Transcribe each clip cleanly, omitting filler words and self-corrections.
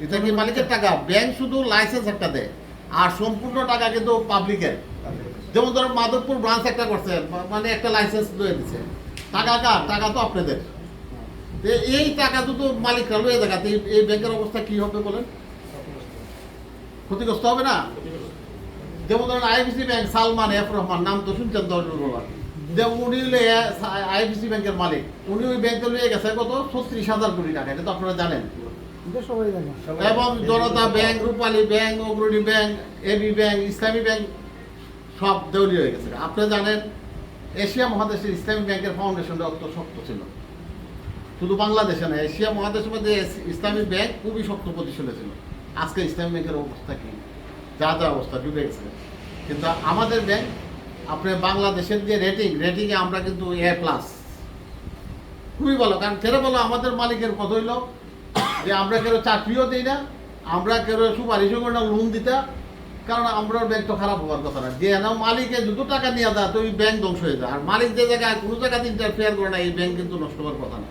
এটা কি মালিকের টাকা? ব্যাংক শুধু লাইসেন্স একটা দেয়, আর সম্পূর্ণ টাকা কিন্তু পাবলিকের। যেমন ধরুন মাধবপুর ব্রাঞ্চ একটা করছে, মানে একটা লাইসেন্স দিয়ে দিচ্ছে, টাকা কার? টাকা তো আপনাদের। এই টাকা যদি মালিকরা লয়ে দেখাতে এই ব্যাংকের অবস্থা কি হবে বলেন? ক্ষতিগ্রস্ত হবে না? যেমন ধরুন IBC bank, Salman F Rahman, নাম তো শুনছেন দরবার, যে উনি আইবিসি ব্যাংকের মালিক, উনি ওই ব্যাংকে লিয়ে গেছে কত 36,000 কোটি টাকা, এটা তো আপনারা জানেন। এবং জনতা ব্যাংক, রূপালী ব্যাংক, অগ্রণী ব্যাংক, এবি ব্যাংক, ইসলামী ব্যাংক সব দেউলিয়া হয়ে গেছে। আপনারা জানেন এশিয়া মহাদেশের ইসলামী ব্যাংকের ফাউন্ডেশনটা অত শক্ত ছিল, শুধু বাংলাদেশে না, এশিয়া মহাদেশের মধ্যে ইসলামী ব্যাংক খুবই শক্ত পজিশনে ছিল। আজকে ইসলামী ব্যাংকের অবস্থা কি? যা যা অবস্থা, ডুবে গেছে। কিন্তু আমাদের ব্যাংক, আপনার বাংলাদেশের যে রেটিংয়ে আমরা কিন্তু A+, খুবই ভালো। কারণ কেন বলো, আমাদের মালিকের কত হইল যে আমরা কেউ চাকরিও দিই না, আমরা কেউ সুপারিশও করি না লোন দিতে, কারণ আমরা ব্যাংক তো খারাপ হওয়ার কথা না। যে না মালিকে দুটো টাকা নিয়ে যায় তো ওই ব্যাংক ধ্বংস হয়ে যায়, আর মালিক যে জায়গায় কোনো জায়গাতে ইন্টারফেয়ার করে না, এই ব্যাংক কিন্তু নষ্ট হওয়ার কথা না,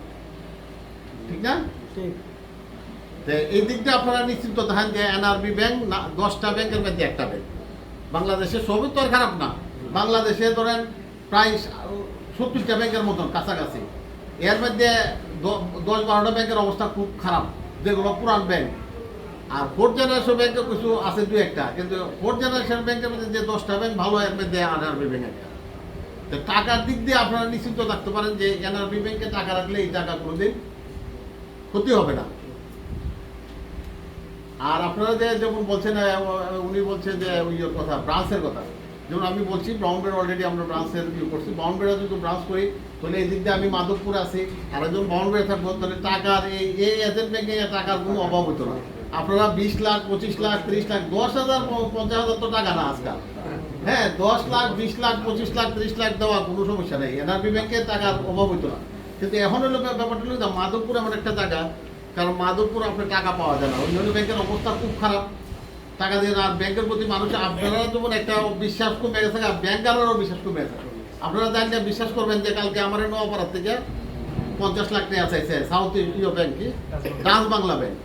ঠিক না? এই দিকটা আপনারা নিশ্চিন্ত দেখেন যে এনআরবি ব্যাংক 10টা ব্যাংকের মধ্যে একটা ব্যাংক। বাংলাদেশে সবই তো আর খারাপ না, বাংলাদেশে ধরেন প্রায় 70টা ব্যাংকের মতন কাছাকাছি, এর মধ্যে 10-12টা ব্যাংকের অবস্থা খুব খারাপ, যেগুলো পুরান ব্যাংক। আর 4th জেনারেশন ব্যাংকে কিছু আছে 2-1টা, কিন্তু 4th জেনারেশন ব্যাংকের মধ্যে যে 10টা ব্যাংক ভালো, এর মধ্যে এনআরবি ব্যাংক একটা। তো টাকার দিক দিয়ে আপনারা নিশ্চিন্ত থাকতে পারেন যে এনআরবি ব্যাংকে টাকা রাখলে এই টাকা কোনোদিন ক্ষতি হবে না। আর আপনারা যে যেমন বলছেন, উনি বলছেন যে ইয়ের কথা, ব্রাঞ্চের কথা, যেমন আমি বলছি ব্রাউনবেড় অলরেডি আমরা ব্রাঞ্চের করছি। ব্রাউনবেড়া যদি ব্রাঞ্চ করি তাহলে এই দিক দিয়ে আমি মাধবপুরে আছি, আর একজন ব্রাউনবেড়ে থাকবো, তাহলে টাকার এই এজেন্ট ব্যাংকে টাকার কোনো অভাব হতো না। আপনারা 20 লাখ, 25 লাখ, 30 লাখ, 10,000, 50,000 তো টাকা না আজকাল। হ্যাঁ, 10 লাখ, 20 লাখ, 25 লাখ, 30 লাখ দেওয়া কোনো সমস্যা নেই, এনআরবি ব্যাংকে টাকার অভাব হতো না। কিন্তু এখন হলো ব্যাপারটা হলো মাধবপুর এমন একটা জায়গা, কারণ মাধবপুর আপনার টাকা পাওয়া যায় না, অন্যান্য ব্যাংকের অবস্থা খুব খারাপ, টাকা দিয়ে না। আর ব্যাংকের প্রতি মানুষ আপনারা যেমন একটা বিশ্বাস কমে গেছে, ব্যাংকারেরও বিশ্বাস কমে গেছে। আপনারা জানেন, বিশ্বাস করবেন যে কালকে আমার নোয়াপাড়ার থেকে 50 লাখ টাকা চাইছে সাউথ ইন্ডিয়া ব্যাংক, কি ডাচ বাংলা ব্যাংক,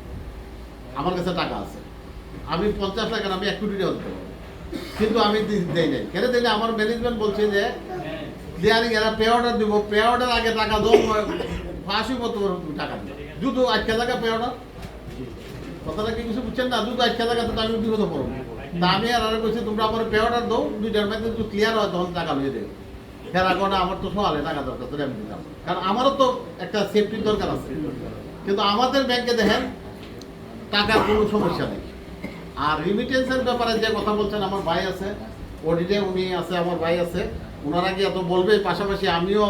আমার কাছে টাকা আছে, আমি 50 লাখের আমি 1 কোটি টাকা দিতে পারবো, কিন্তু আমি দেই নাই। কেন দেই না? আমার ম্যানেজমেন্ট বলছে যে ক্লিয়ারিং এরা পে অর্ডার দিব, পে অর্ডার আগে টাকা দাও, ফাঁসি মতো টাকা দিবে, যদি আজকে টাকা পে অর্ডার, কথাটা কি কিছু বুঝছেন না? যদি আজকে টাকা তো আমি বিপদে পড়বো। তা আমি আর বলছি তোমরা আমার পে অর্ডার দাও, 2টার মধ্যে যদি ক্লিয়ার হয় তখন টাকা নিয়ে দেবে। খেলা করে আমার তো সকালে টাকা দরকার, তো আমি দিতাম, কারণ আমারও তো একটা সেফটির দরকার আছে। কিন্তু আমাদের ব্যাংকে দেখেন টাকার কোনো সমস্যা নেই। আর রিমিটেন্সের ব্যাপারে যে কথা বলছেন, আমার ভাই আছে অডিটে, উনি আছে, আমার ভাই আছে, ওনারা গিয়ে এত বলবে, পাশাপাশি আমিও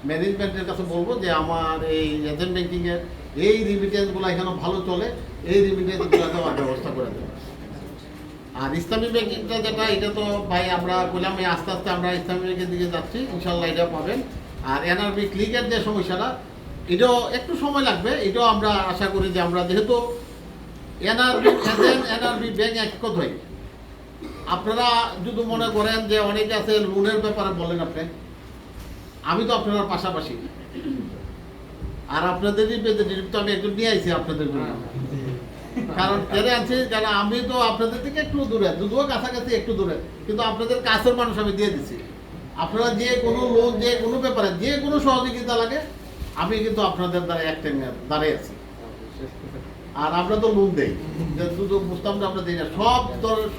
ম্যানেজমেন্টের কাছে বলবো যে আমার এই এজেন্ট ব্যাংকিংয়ের এই রিমিটেন্সগুলো এখানে ভালো চলে, এই রিমিটেন্সগুলো দেওয়ার ব্যবস্থা করে দেবে। আর ইসলামী ব্যাংকিংটা যেটা, এটা তো ভাই আমরা বললাম আস্তে আস্তে আমরা ইসলামী ব্যাংকের দিকে যাচ্ছি, ইনশাল্লাহ এটা পাবেন। আর এনআরবি ক্লিকের যে সমস্যাটা, এটাও একটু সময় লাগবে, এটাও আমরা আশা করি যে আমরা যেহেতু এনআরবি এজেন্ট, এনআরবি ব্যাংক এক কথাই। আপনারা যদি মনে করেন যে অনেকে আছে লোনের ব্যাপারে বলেন, আপনি আমি তো আপনার পাশাপাশি, আর আপনাদেরই তো আমি একটু নিয়ে আইছি আপনাদের জন্য, কারণ কেড়ে আনছি, কারণ আমি তো আপনাদের থেকে একটু দূরে, যদিও কাছাকাছি একটু দূরে, কিন্তু আপনাদের কাছের মানুষ আমি দিয়ে দিচ্ছি। আপনারা যে কোনো লোন, যে কোনো ব্যাপারে যে কোনো সহযোগিতা লাগে, আমি কিন্তু আপনাদের দ্বারা এক টাইমে দাঁড়িয়ে আছি। আর আমরা তো লোন দেই, শুধু বুঝতাম যে আমরা দিই না,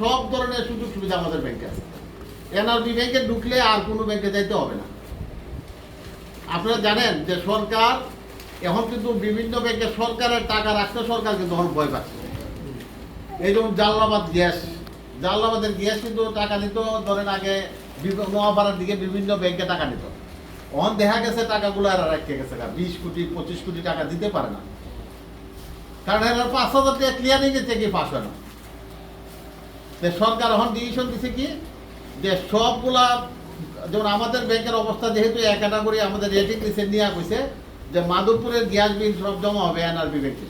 সব ধরনের সুযোগ সুবিধা আমাদের ব্যাংকে আছে। এনআরবি ব্যাংকে ঢুকলে আর কোনো ব্যাংকে যাইতে হবে না। আপনারা জানেন যে সরকার এখন কিন্তু বিভিন্ন ব্যাংকে সরকারের টাকা রাখতে সরকার কিন্তু এখন ভয় পাচ্ছে। এই যেমন জালালাবাদের গ্যাস কিন্তু টাকা নিত, ধরেন আগে নোয়াপাড়ার দিকে বিভিন্ন ব্যাংকে টাকা নিত, এখন দেখা গেছে টাকাগুলো আর রাখতে গেছে 20 কোটি 25 কোটি টাকা দিতে পারে না, কারণ এরা 5,000 টাকা ক্লিয়ারিং থেকে পাস হয় না। সরকার এখন ডিসিশন দিচ্ছে কি, যে সবগুলা, যেমন আমাদের ব্যাংকের অবস্থা যেহেতু এক ক্যাটাগরি, আমাদের রেটিং দিচ্ছে, নিয়ে কইছে যে মাধবপুরের গ্যাস বিল সব জমা হবে এনআরবি ব্যাংকে।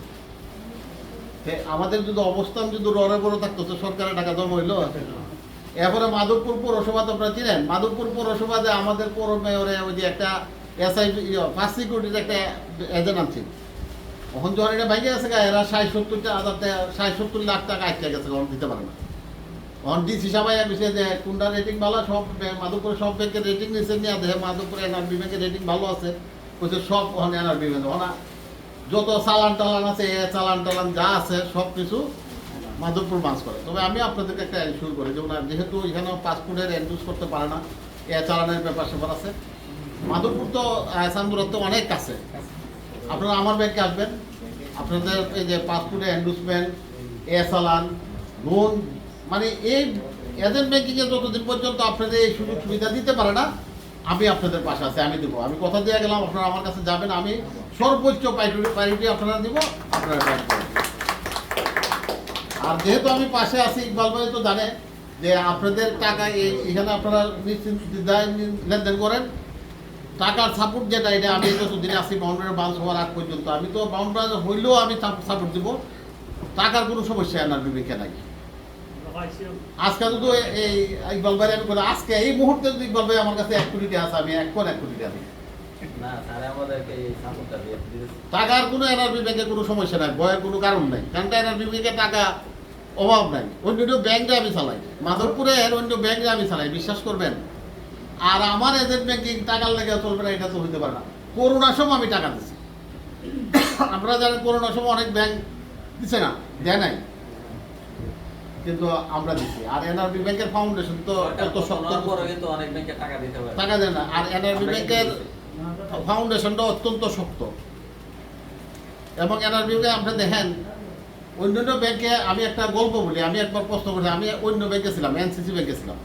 আমাদের যদি অবস্থান যদি রড়ে বড় থাকতো তো সরকারের টাকা জমা হইলো। এরপরে মাধবপুর পৌরসভা তো আপনারা চিনেন, মাধবপুর পৌরসভাতে আমাদের পৌর মেয়রে ওই যে একটা SI 5 সিকিউরিটির একটা এজেন্ট আনছে, এখন যখন এটা ভেঙে গেছে এরা 60-70 লাখ টাকা আটকে গেছে, এখন দিতে পারে না। এখন ডিসি সবাই বিষয়ে যে কোনটা রেটিং ভালো, সব মাধবপুরে সব ব্যাংকের রেটিং নিচে নিয়ে দেখে মাধবপুরে এনআরবি ব্যাংকের রেটিং ভালো আছে, বলছে সব ওখানে এনআরবি ব্যাংক ওনা যত চালান টালান আছে চালান টালান যা আছে সব কিছু মাধবপুর ব্রাঞ্চ করে। তবে আমি আপনাদেরকে একটা শুরু করি, যেমন যেহেতু এখানে পাসপোর্টের এন্ট্রিজ করতে পারে না, চালানের ব্যাপার স্যাপার আছে। মাধবপুর তো আসাম দূরত্ব অনেক কাছে, আপনারা আমার ব্যাংকে আসবেন, আপনাদের এই যে পাসপোর্টে এন্ডোসমেন্ট, চালান, লোন, মানে এই এজেন্ট ব্যাংকিংয়ে যতদিন পর্যন্ত আপনাদের এই সুযোগ সুবিধা দিতে পারে না, আমি আপনাদের পাশে আছি, আমি দেবো। আমি কথা দিয়ে গেলাম, আপনারা আমার কাছে যাবেন, আমি সর্বোচ্চ প্রায়োরিটি আপনারা দিব, আপনারা ব্যাংক করবেন। আর যেহেতু আমি পাশে আছি, ইকবাল ভাই তো জানে যে আপনাদের টাকা এখানে আপনারা নিশ্চিন্ত লেনদেন করেন। টাকার সাপোর্ট যেটা, এটা আমি যতদিন আছি বাউন্ডারি বাউন্স হওয়ার আগ পর্যন্ত, আমি তো বাউন্ডারি হইলেও আমি সাপোর্ট দিব। টাকার কোনো সমস্যা এনআরবি ব্যাংকে নাই। আজকে যদি এই ইকবাল ভাই আমি করে আজকে এই মুহূর্তে যদি ইকবাল ভাই আমার কাছে 1 কোটি টাকা আছে, আমি 1 কোটি টাকা দিই। টাকার কোনো এনআরবি ব্যাংকে কোনো সমস্যা নাই, ভয়ের কোনো কারণ নাই, কারণ এনআরবি ব্যাংকে টাকা অভাব নাই। অন্য ব্যাংকে আমি চালাই, মাধবপুরের অন্য ব্যাংকে আমি চালাই, বিশ্বাস করবেন। আর আমার এজেন্ট ব্যাংকিং টাকার লেগে চলবে না, এটা তো হইতে পারে না। করোনার সময় আমি টাকা দিচ্ছি, আপনারা জানেন করোনার সময় অনেক ব্যাংক দিচ্ছে না, দেয় নাই, কিন্তু আমরা দিচ্ছি। আর এনআরবি ব্যাংকের ফাউন্ডেশন তো এত শক্ত, টাকা দেয় না। আর এনআরবি ব্যাংকের ফাউন্ডেশনটা অত্যন্ত শক্ত। এবং এনআরবি ব্যাংকে আপনি দেখেন অন্যান্য ব্যাংকে, আমি একটা গল্প বলি, আমি একবার প্রশ্ন করছি, আমি অন্য ব্যাংকে ছিলাম, এনসিসি ব্যাংকে ছিলাম।